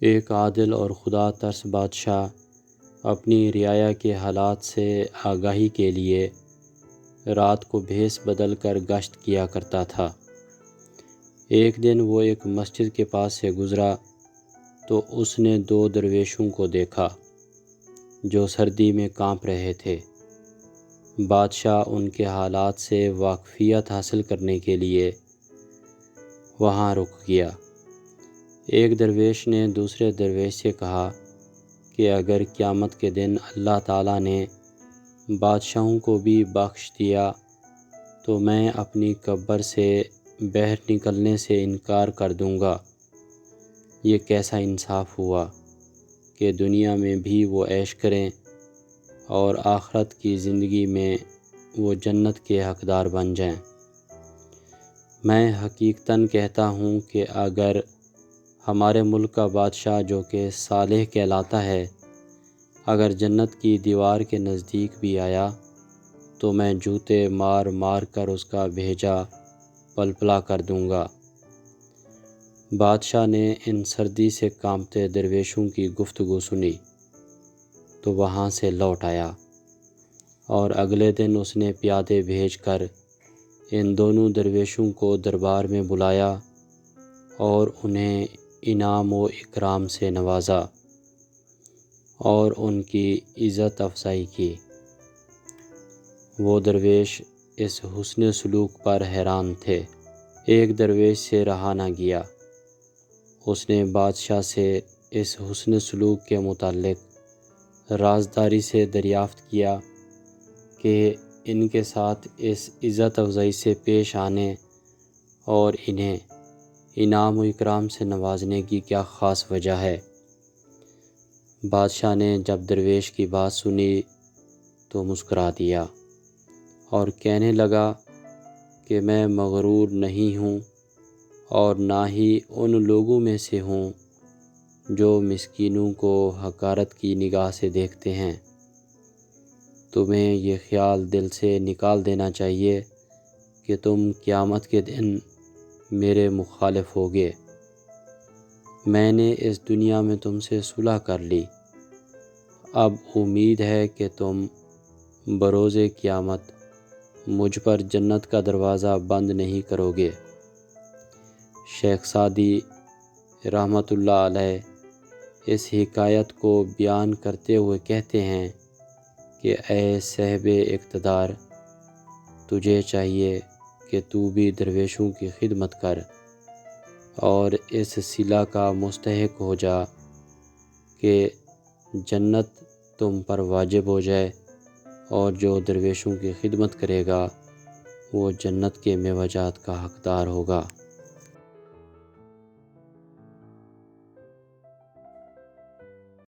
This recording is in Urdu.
ایک عادل اور خدا ترس بادشاہ اپنی رعایا کے حالات سے آگاہی کے لیے رات کو بھیس بدل کر گشت کیا کرتا تھا۔ ایک دن وہ ایک مسجد کے پاس سے گزرا تو اس نے 2 درویشوں کو دیکھا جو سردی میں کانپ رہے تھے۔ بادشاہ ان کے حالات سے واقفیت حاصل کرنے کے لیے وہاں رک گیا۔ ایک درویش نے دوسرے درویش سے کہا کہ اگر قیامت کے دن اللہ تعالیٰ نے بادشاہوں کو بھی بخش دیا تو میں اپنی قبر سے باہر نکلنے سے انکار کر دوں گا۔ یہ کیسا انصاف ہوا کہ دنیا میں بھی وہ عیش کریں اور آخرت کی زندگی میں وہ جنت کے حقدار بن جائیں۔ میں حقیقتاً کہتا ہوں کہ اگر ہمارے ملک کا بادشاہ جو کہ صالح کہلاتا ہے اگر جنت کی دیوار کے نزدیک بھی آیا تو میں جوتے مار مار کر اس کا بھیجا پلپلا کر دوں گا۔ بادشاہ نے ان سردی سے کانپتے درویشوں کی گفتگو سنی تو وہاں سے لوٹ آیا اور اگلے دن اس نے پیادے بھیج کر ان دونوں درویشوں کو دربار میں بلایا اور انہیں انعام و اکرام سے نوازا اور ان کی عزت افزائی کی۔ وہ درویش اس حسن سلوک پر حیران تھے۔ ایک درویش سے رہا نہ گیا۔ اس نے بادشاہ سے اس حسن سلوک کے متعلق رازداری سے دریافت کیا کہ ان کے ساتھ اس عزت افزائی سے پیش آنے اور انہیں انعام و اکرام سے نوازنے کی کیا خاص وجہ ہے۔ بادشاہ نے جب درویش کی بات سنی تو مسکرا دیا اور کہنے لگا کہ میں مغرور نہیں ہوں اور نہ ہی ان لوگوں میں سے ہوں جو مسکینوں کو حقارت کی نگاہ سے دیکھتے ہیں۔ تمہیں یہ خیال دل سے نکال دینا چاہیے کہ تم قیامت کے دن میرے مخالف ہوگے۔ میں نے اس دنیا میں تم سے صلح کر لی، اب امید ہے کہ تم بروز قیامت مجھ پر جنت کا دروازہ بند نہیں کرو گے۔ شیخ سعدی رحمۃ اللہ علیہ اس حکایت کو بیان کرتے ہوئے کہتے ہیں کہ اے صاحب اقتدار، تجھے چاہیے کہ تو بھی درویشوں کی خدمت کر اور اس صلہ کا مستحق ہو جا کہ جنت تم پر واجب ہو جائے، اور جو درویشوں کی خدمت کرے گا وہ جنت کے میوہ جات کا حقدار ہوگا۔